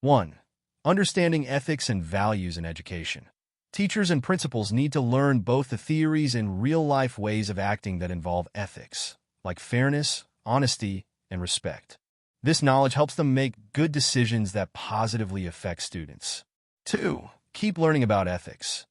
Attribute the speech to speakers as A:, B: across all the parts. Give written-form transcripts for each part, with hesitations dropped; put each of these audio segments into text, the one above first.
A: 1. Understanding ethics and values in education. Teachers and principals need to learn both the theories and real-life ways of acting that involve ethics, like fairness, honesty, and respect. This knowledge helps them make good decisions that positively affect students. 2. Keep learning about ethics.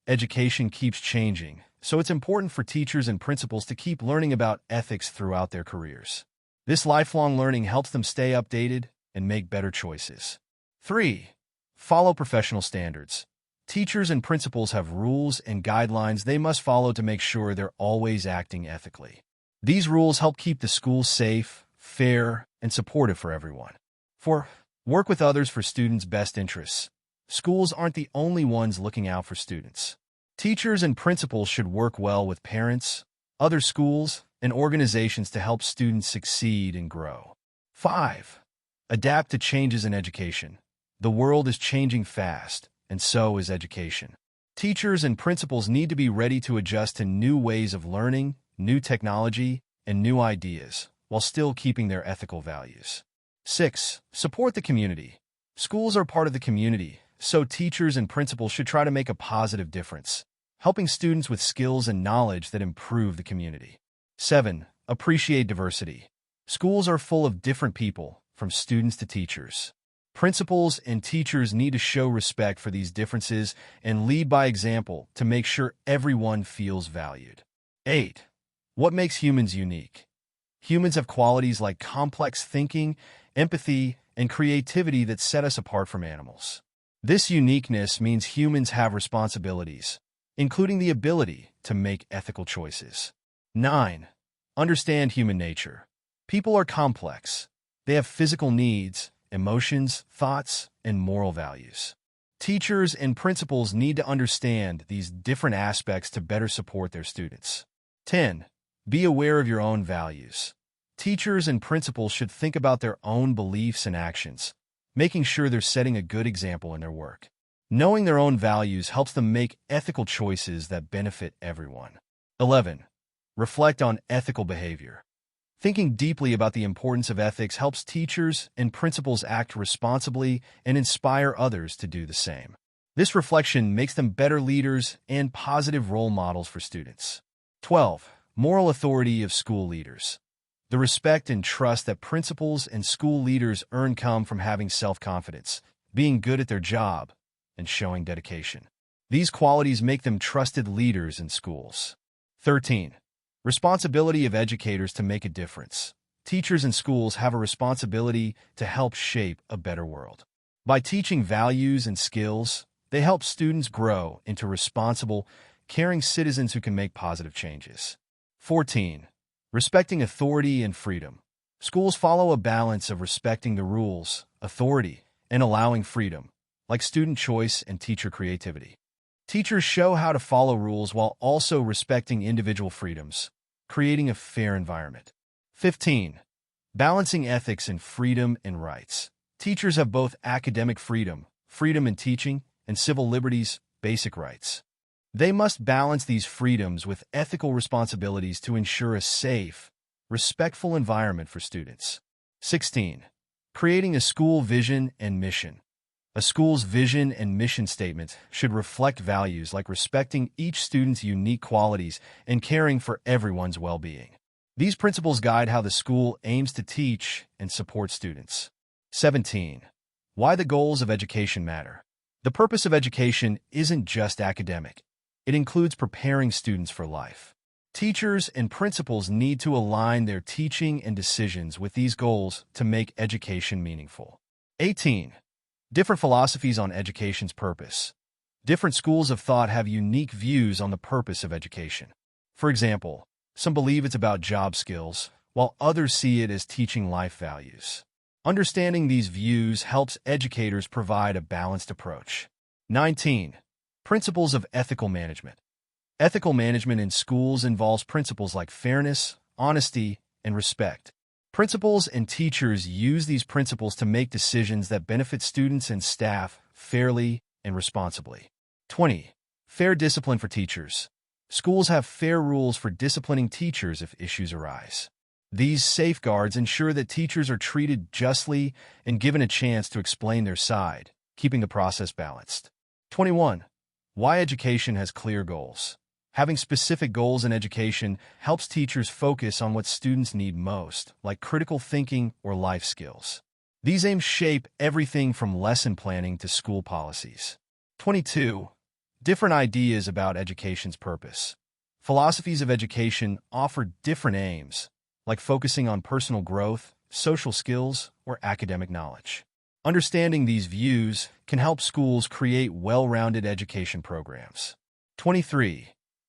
A: Education keeps changing, so it's important for teachers and principals to keep learning about ethics throughout their careers. This lifelong learning helps them stay updated and make better choices. 3. Follow professional standards. Teachers and principals have rules and guidelines they must follow to make sure they're always acting ethically. These rules help keep the school safe, fair, and supportive for everyone. 4. Work with others for students' best interests. Schools aren't the only ones looking out for students. Teachers and principals should work well with parents, other schools, and organizations to help students succeed and grow. 5. Adapt to changes in education. The world is changing fast, and so is education. Teachers and principals need to be ready to adjust to new ways of learning, new technology, and new ideas, while still keeping their ethical values. 6. Support the community. Schools are part of the community, so teachers and principals should try to make a positive difference, helping students with skills and knowledge that improve the community. 7. Appreciate diversity. Schools are full of different people, from students to teachers. Principals and teachers need to show respect for these differences and lead by example to make sure everyone feels valued. 8. What makes humans unique? Humans have qualities like complex thinking, empathy, and creativity that set us apart from animals. This uniqueness means humans have responsibilities, including the ability to make ethical choices. 9. Understand human nature. People are complex. They have physical needs, emotions, thoughts, and moral values. Teachers and principals need to understand these different aspects to better support their students. 10. Be aware of your own values. Teachers and principals should think about their own beliefs and actions, making sure they're setting a good example in their work. Knowing their own values helps them make ethical choices that benefit everyone. 11. Reflect on ethical behavior. Thinking deeply about the importance of ethics helps teachers and principals act responsibly and inspire others to do the same. This reflection makes them better leaders and positive role models for students. 12. Moral authority of school leaders. The respect and trust that principals and school leaders earn come from having self-confidence, being good at their job, and showing dedication. These qualities make them trusted leaders in schools. 13. Responsibility of educators to make a difference. Teachers in schools have a responsibility to help shape a better world. By teaching values and skills, they help students grow into responsible, caring citizens who can make positive changes. 14. Respecting authority and freedom. Schools follow a balance of respecting the rules, authority, and allowing freedom, like student choice and teacher creativity. Teachers show how to follow rules while also respecting individual freedoms, creating a fair environment. 15. Balancing ethics and freedom and rights. Teachers have both academic freedom, freedom in teaching, and civil liberties, basic rights. They must balance these freedoms with ethical responsibilities to ensure a safe, respectful environment for students. 16. Creating a school vision and mission. A school's vision and mission statement should reflect values like respecting each student's unique qualities and caring for everyone's well-being. These principles guide how the school aims to teach and support students. 17. Why the goals of education matter. The purpose of education isn't just academic. It includes preparing students for life. Teachers and principals need to align their teaching and decisions with these goals to make education meaningful. 18. Different philosophies on education's purpose. Different schools of thought have unique views on the purpose of education. For example, some believe it's about job skills, while others see it as teaching life values. Understanding these views helps educators provide a balanced approach. 19. Principles of ethical management. Ethical management in schools involves principles like fairness, honesty, and respect. Principals and teachers use these principles to make decisions that benefit students and staff fairly and responsibly. 20. Fair discipline for teachers. Schools have fair rules for disciplining teachers if issues arise. These safeguards ensure that teachers are treated justly and given a chance to explain their side, keeping the process balanced. 21. Why education has clear goals. Having specific goals in education helps teachers focus on what students need most, like critical thinking or life skills. These aims shape everything from lesson planning to school policies. 22. Different ideas about education's purpose. Philosophies of education offer different aims, like focusing on personal growth, social skills, or academic knowledge. Understanding these views can help schools create well-rounded education programs. 23.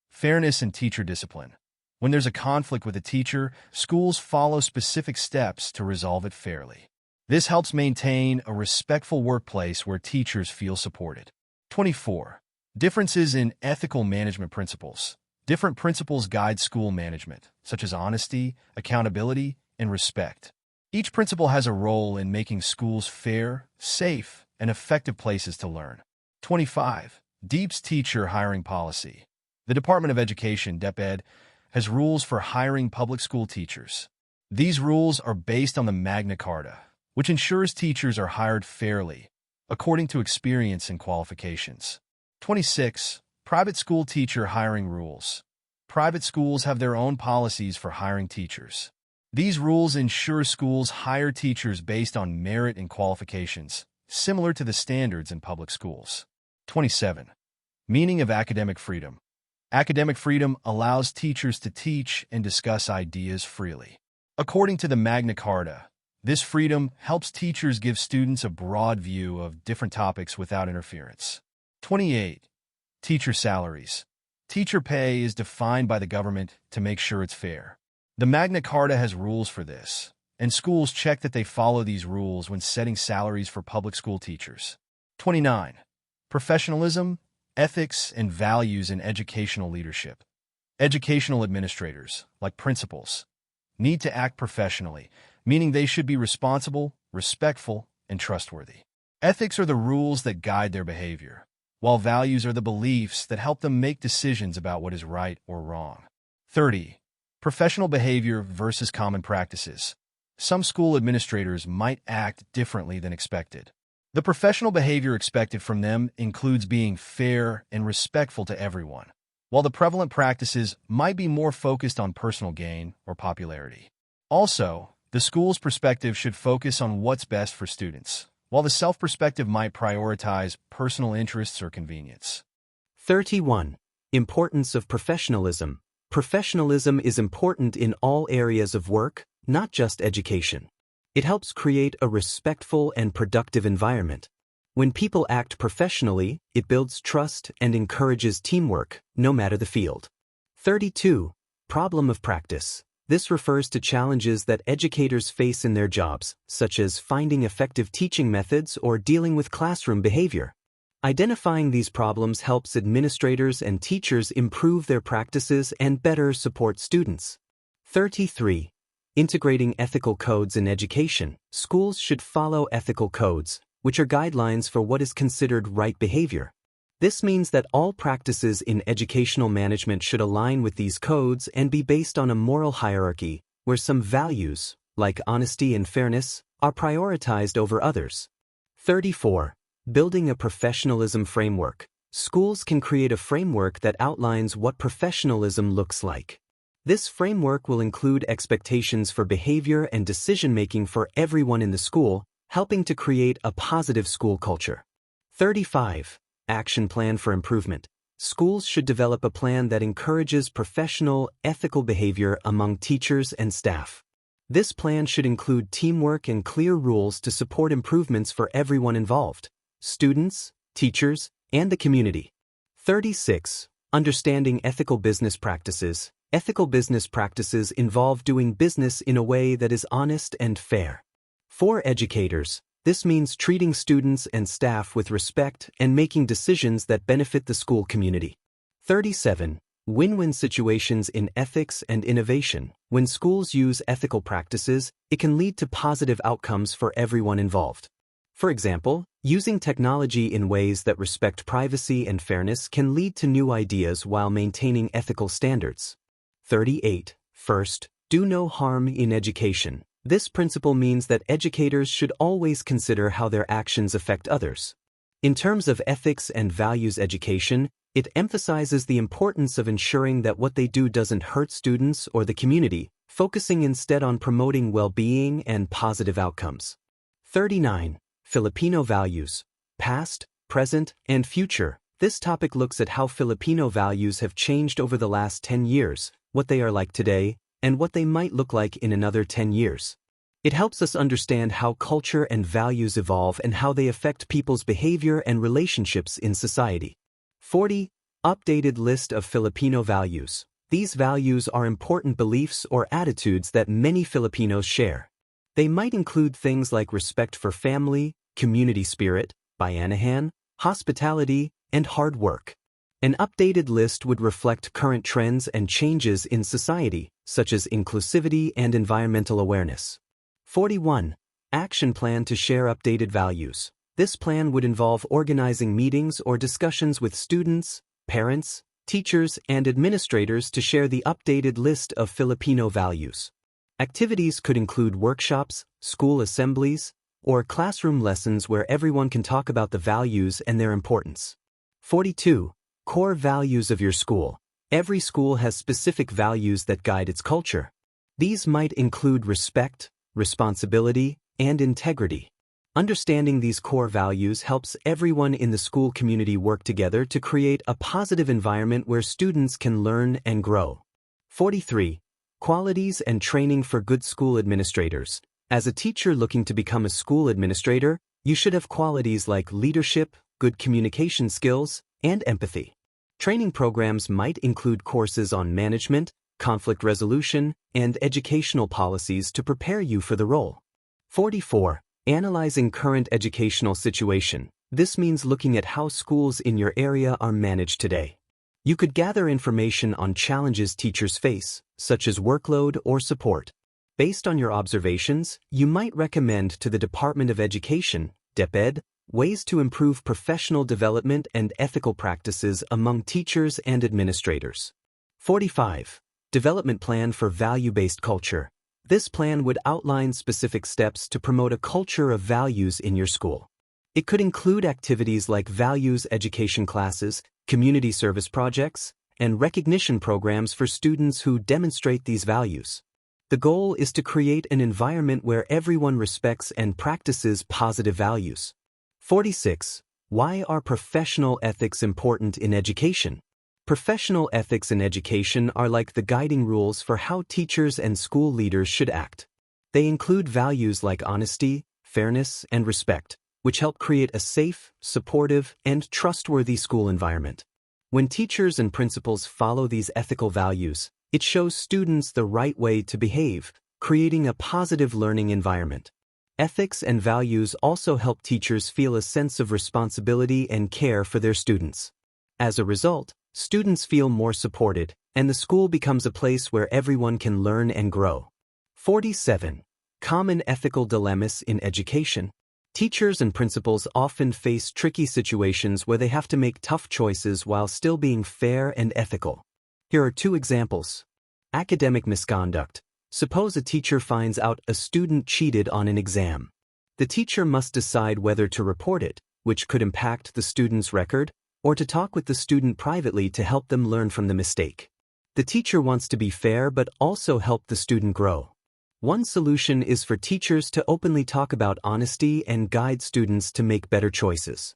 A: Fairness and teacher discipline. When there's a conflict with a teacher, schools follow specific steps to resolve it fairly. This helps maintain a respectful workplace where teachers feel supported. 24. Differences in ethical management principles. Different principles guide school management, such as honesty, accountability, and respect. Each principle has a role in making schools fair, safe, and effective places to learn. 25. DEEP's teacher hiring policy. The Department of Education, DepEd, has rules for hiring public school teachers. These rules are based on the Magna Carta, which ensures teachers are hired fairly, according to experience and qualifications. 26. Private school teacher hiring rules. Private schools have their own policies for hiring teachers. These rules ensure schools hire teachers based on merit and qualifications, similar to the standards in public schools. 27. Meaning of academic freedom. Academic freedom allows teachers to teach and discuss ideas freely. According to the Magna Carta, this freedom helps teachers give students a broad view of different topics without interference. 28. Teacher salaries. Teacher pay is defined by the government to make sure it's fair. The Magna Carta has rules for this, and schools check that they follow these rules when setting salaries for public school teachers. 29. Professionalism, ethics, and values in educational leadership. Educational administrators, like principals, need to act professionally, meaning they should be responsible, respectful, and trustworthy. Ethics are the rules that guide their behavior, while values are the beliefs that help them make decisions about what is right or wrong. 30. Professional behavior versus common practices. Some school administrators might act differently than expected. The professional behavior expected from them includes being fair and respectful to everyone, while the prevalent practices might be more focused on personal gain or popularity. Also, the school's perspective should focus on what's best for students, while the self-perspective might prioritize personal interests or convenience.
B: 31. Importance of professionalism. Professionalism is important in all areas of work, not just education. It helps create a respectful and productive environment. When people act professionally, it builds trust and encourages teamwork, no matter the field. 32. Problem of practice. This refers to challenges that educators face in their jobs, such as finding effective teaching methods or dealing with classroom behavior. Identifying these problems helps administrators and teachers improve their practices and better support students. 33. Integrating ethical codes in education. Schools should follow ethical codes, which are guidelines for what is considered right behavior. This means that all practices in educational management should align with these codes and be based on a moral hierarchy, where some values, like honesty and fairness, are prioritized over others. 34. Building a professionalism framework. Schools can create a framework that outlines what professionalism looks like. This framework will include expectations for behavior and decision-making for everyone in the school, helping to create a positive school culture. 35. Action plan for improvement. Schools should develop a plan that encourages professional, ethical behavior among teachers and staff. This plan should include teamwork and clear rules to support improvements for everyone involved: students, teachers, and the community. 36. Understanding ethical business practices. Ethical business practices involve doing business in a way that is honest and fair. For educators, this means treating students and staff with respect and making decisions that benefit the school community. 37. Win-win situations in ethics and innovation. When schools use ethical practices, it can lead to positive outcomes for everyone involved. For example, using technology in ways that respect privacy and fairness can lead to new ideas while maintaining ethical standards. 38. First, Do no harm in education. This principle means that educators should always consider how their actions affect others. In terms of ethics and values education, it emphasizes the importance of ensuring that what they do doesn't hurt students or the community, focusing instead on promoting well-being and positive outcomes. 39. Filipino values. Past, present, and future. This topic looks at how Filipino values have changed over the last 10 years, what they are like today, and what they might look like in another 10 years. It helps us understand how culture and values evolve and how they affect people's behavior and relationships in society. 40. Updated list of Filipino values. These values are important beliefs or attitudes that many Filipinos share. They might include things like respect for family, community spirit, bayanihan, hospitality, and hard work. An updated list would reflect current trends and changes in society, such as inclusivity and environmental awareness. 41. Action plan to share updated values. This plan would involve organizing meetings or discussions with students, parents, teachers, and administrators to share the updated list of Filipino values. Activities could include workshops, school assemblies, or classroom lessons where everyone can talk about the values and their importance. 42. Core values of your school. Every school has specific values that guide its culture. These might include respect, responsibility, and integrity. Understanding these core values helps everyone in the school community work together to create a positive environment where students can learn and grow. 43. Qualities and training for good school administrators. As a teacher looking to become a school administrator, you should have qualities like leadership, good communication skills, and empathy. Training programs might include courses on management, conflict resolution, and educational policies to prepare you for the role. 44. Analyzing current educational situation. This means looking at how schools in your area are managed today. You could gather information on challenges teachers face, such as workload or support. Based on your observations, you might recommend to the Department of Education, DepEd, ways to improve professional development and ethical practices among teachers and administrators. 45. Development plan for value-based culture. This plan would outline specific steps to promote a culture of values in your school. It could include activities like values education classes, community service projects, and recognition programs for students who demonstrate these values. The goal is to create an environment where everyone respects and practices positive values. 46. Why are professional ethics important in education? Professional ethics in education are like the guiding rules for how teachers and school leaders should act. They include values like honesty, fairness, and respect, which help create a safe, supportive, and trustworthy school environment. When teachers and principals follow these ethical values, it shows students the right way to behave, creating a positive learning environment. Ethics and values also help teachers feel a sense of responsibility and care for their students. As a result, students feel more supported, and the school becomes a place where everyone can learn and grow. 47. Common ethical dilemmas in education. Teachers and principals often face tricky situations where they have to make tough choices while still being fair and ethical. Here are two examples. Academic misconduct. Suppose a teacher finds out a student cheated on an exam. The teacher must decide whether to report it, which could impact the student's record, or to talk with the student privately to help them learn from the mistake. The teacher wants to be fair but also help the student grow. One solution is for teachers to openly talk about honesty and guide students to make better choices.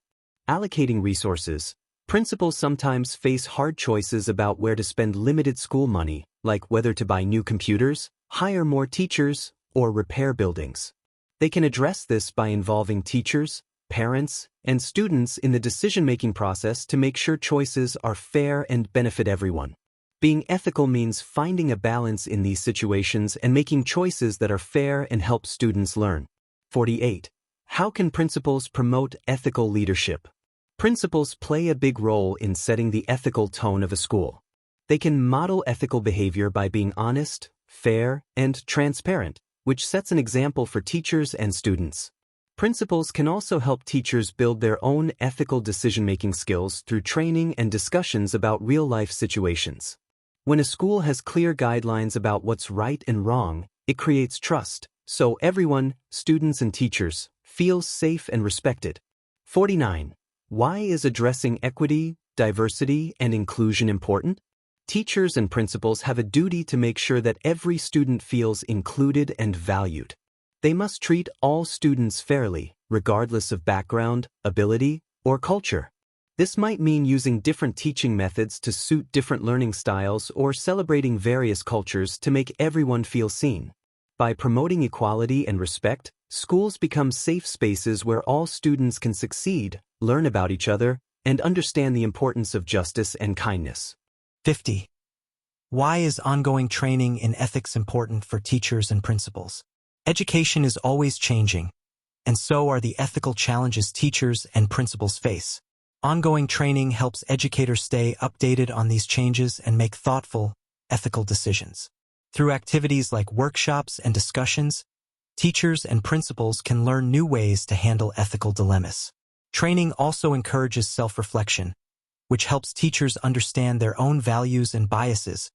B: Allocating resources. Principals sometimes face hard choices about where to spend limited school money, like whether to buy new computers, hire more teachers, or repair buildings. They can address this by involving teachers, parents, and students in the decision-making process to make sure choices are fair and benefit everyone. Being ethical means finding a balance in these situations and making choices that are fair and help students learn. 48. How can principals promote ethical leadership? Principals play a big role in setting the ethical tone of a school. They can model ethical behavior by being honest, fair, and transparent, which sets an example for teachers and students. Principals can also help teachers build their own ethical decision-making skills through training and discussions about real-life situations. When a school has clear guidelines about what's right and wrong, it creates trust, so everyone, students and teachers, feels safe and respected. 49. Why is addressing equity, diversity, and inclusion important? Teachers and principals have a duty to make sure that every student feels included and valued. They must treat all students fairly, regardless of background, ability, or culture. This might mean using different teaching methods to suit different learning styles or celebrating various cultures to make everyone feel seen. By promoting equality and respect, schools become safe spaces where all students can succeed, learn about each other, and understand the importance of justice and kindness.
C: 50. Why is ongoing training in ethics important for teachers and principals? Education is always changing, and so are the ethical challenges teachers and principals face. Ongoing training helps educators stay updated on these changes and make thoughtful, ethical decisions. Through activities like workshops and discussions, teachers and principals can learn new ways to handle ethical dilemmas. Training also encourages self-reflection, which helps teachers understand their own values and biases,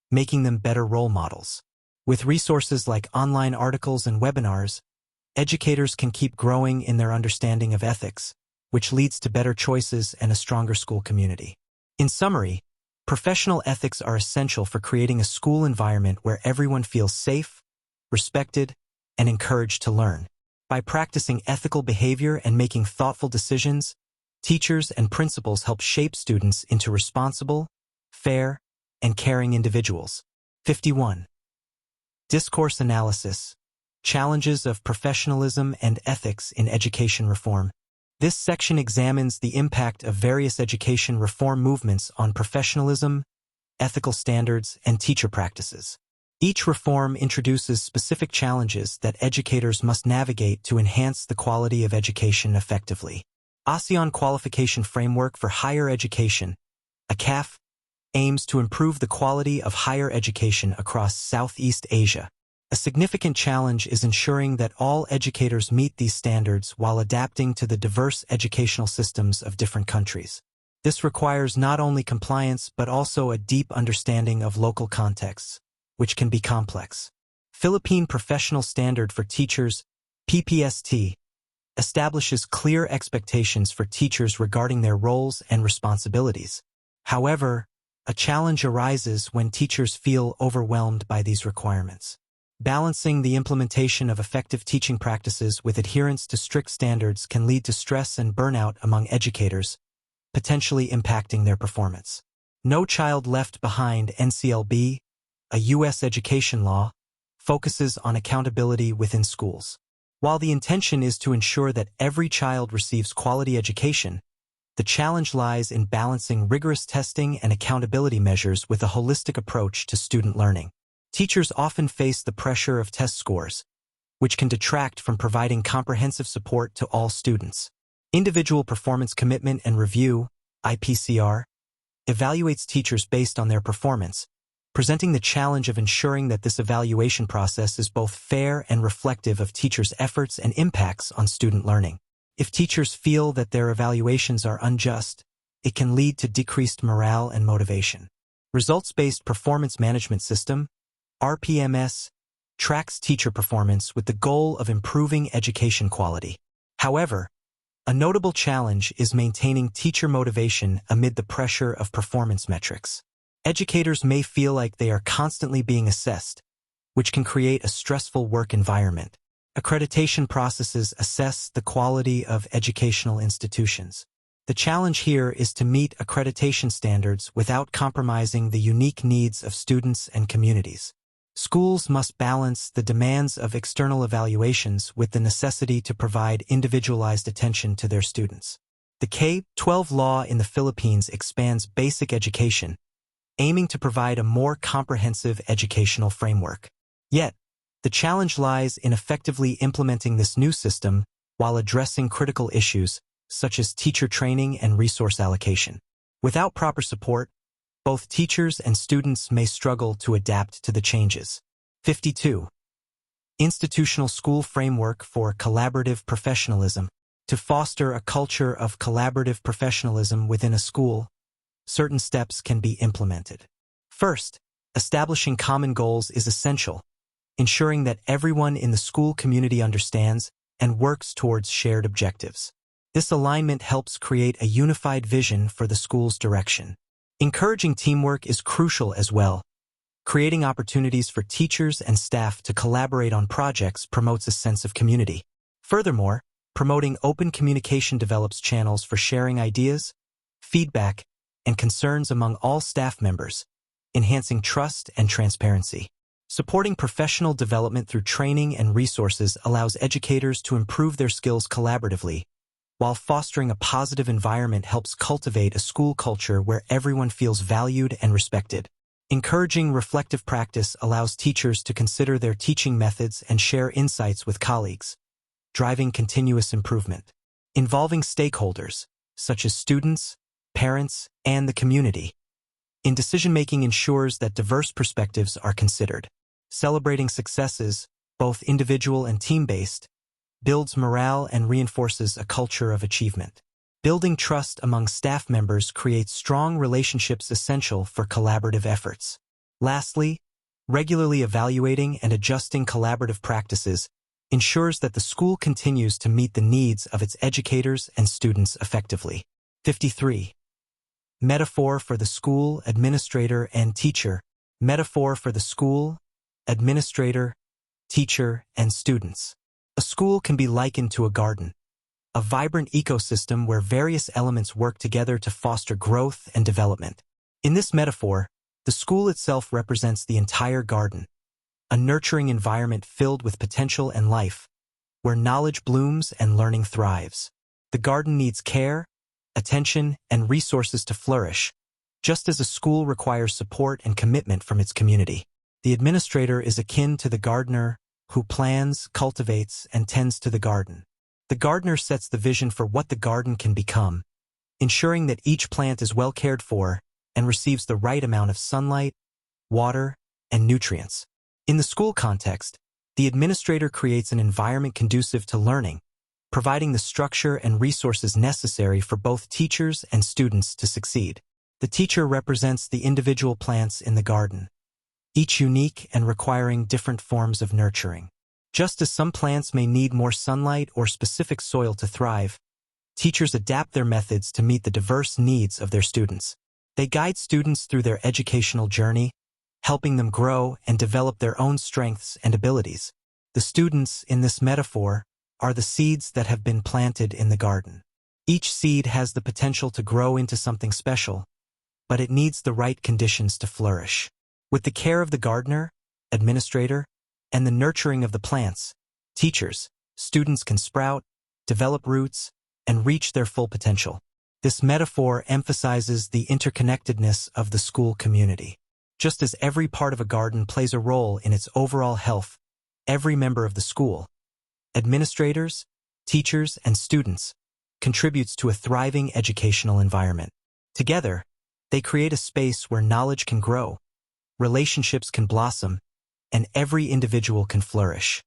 C: making them better role models. With resources like online articles and webinars, educators can keep growing in their understanding of ethics, which leads to better choices and a stronger school community. In summary, professional ethics are essential for creating a school environment where everyone feels safe, respected, and encouraged to learn. By practicing ethical behavior and making thoughtful decisions, teachers and principals help shape students into responsible, fair, and caring individuals. 51. Discourse analysis. Challenges of professionalism and ethics in education reform. This section examines the impact of various education reform movements on professionalism, ethical standards, and teacher practices. Each reform introduces specific challenges that educators must navigate to enhance the quality of education effectively. ASEAN Qualification Framework for Higher Education, ACAF, aims to improve the quality of higher education across Southeast Asia. A significant challenge is ensuring that all educators meet these standards while adapting to the diverse educational systems of different countries. This requires not only compliance but also a deep understanding of local contexts, which can be complex. Philippine Professional Standard for Teachers, PPST, establishes clear expectations for teachers regarding their roles and responsibilities. However, a challenge arises when teachers feel overwhelmed by these requirements. Balancing the implementation of effective teaching practices with adherence to strict standards can lead to stress and burnout among educators, potentially impacting their performance. No Child Left Behind (NCLB), a U.S. education law, focuses on accountability within schools. While the intention is to ensure that every child receives quality education, the challenge lies in balancing rigorous testing and accountability measures with a holistic approach to student learning. Teachers often face the pressure of test scores, which can detract from providing comprehensive support to all students. Individual Performance Commitment and Review, IPCR, evaluates teachers based on their performance, presenting the challenge of ensuring that this evaluation process is both fair and reflective of teachers' efforts and impacts on student learning. If teachers feel that their evaluations are unjust, it can lead to decreased morale and motivation. Results-Based Performance Management System, RPMS, tracks teacher performance with the goal of improving education quality. However, a notable challenge is maintaining teacher motivation amid the pressure of performance metrics. Educators may feel like they are constantly being assessed, which can create a stressful work environment. Accreditation processes assess the quality of educational institutions. The challenge here is to meet accreditation standards without compromising the unique needs of students and communities. Schools must balance the demands of external evaluations with the necessity to provide individualized attention to their students. The K-12 law in the Philippines expands basic education, aiming to provide a more comprehensive educational framework. Yet, the challenge lies in effectively implementing this new system while addressing critical issues such as teacher training and resource allocation. Without proper support, both teachers and students may struggle to adapt to the changes. 52. Institutional School Framework for Collaborative Professionalism. To foster a culture of collaborative professionalism within a school, certain steps can be implemented. First, establishing common goals is essential, ensuring that everyone in the school community understands and works towards shared objectives. This alignment helps create a unified vision for the school's direction. Encouraging teamwork is crucial as well. Creating opportunities for teachers and staff to collaborate on projects promotes a sense of community. Furthermore, promoting open communication develops channels for sharing ideas, feedback, and concerns among all staff members, enhancing trust and transparency. Supporting professional development through training and resources allows educators to improve their skills collaboratively, while fostering a positive environment helps cultivate a school culture where everyone feels valued and respected. Encouraging reflective practice allows teachers to consider their teaching methods and share insights with colleagues, driving continuous improvement. Involving stakeholders, such as students, parents, and the community, in decision-making ensures that diverse perspectives are considered. Celebrating successes, both individual and team-based, builds morale and reinforces a culture of achievement. Building trust among staff members creates strong relationships essential for collaborative efforts. Lastly, regularly evaluating and adjusting collaborative practices ensures that the school continues to meet the needs of its educators and students effectively. 53. Metaphor for the school, administrator, and teacher. Metaphor for the school, administrator, teacher, and students. A school can be likened to a garden, a vibrant ecosystem where various elements work together to foster growth and development. In this metaphor, the school itself represents the entire garden, a nurturing environment filled with potential and life, where knowledge blooms and learning thrives. The garden needs care, attention, and resources to flourish, just as a school requires support and commitment from its community. The administrator is akin to the gardener who plans, cultivates, and tends to the garden. The gardener sets the vision for what the garden can become, ensuring that each plant is well cared for and receives the right amount of sunlight, water, and nutrients. In the school context, the administrator creates an environment conducive to learning, providing the structure and resources necessary for both teachers and students to succeed. The teacher represents the individual plants in the garden, each unique and requiring different forms of nurturing. Just as some plants may need more sunlight or specific soil to thrive, teachers adapt their methods to meet the diverse needs of their students. They guide students through their educational journey, helping them grow and develop their own strengths and abilities. The students, in this metaphor, are the seeds that have been planted in the garden. Each seed has the potential to grow into something special, but it needs the right conditions to flourish. With the care of the gardener, administrator, and the nurturing of the plants, teachers, students can sprout, develop roots, and reach their full potential. This metaphor emphasizes the interconnectedness of the school community. Just as every part of a garden plays a role in its overall health, every member of the school, administrators, teachers, and students, contributes to a thriving educational environment. Together, they create a space where knowledge can grow, relationships can blossom, and every individual can flourish.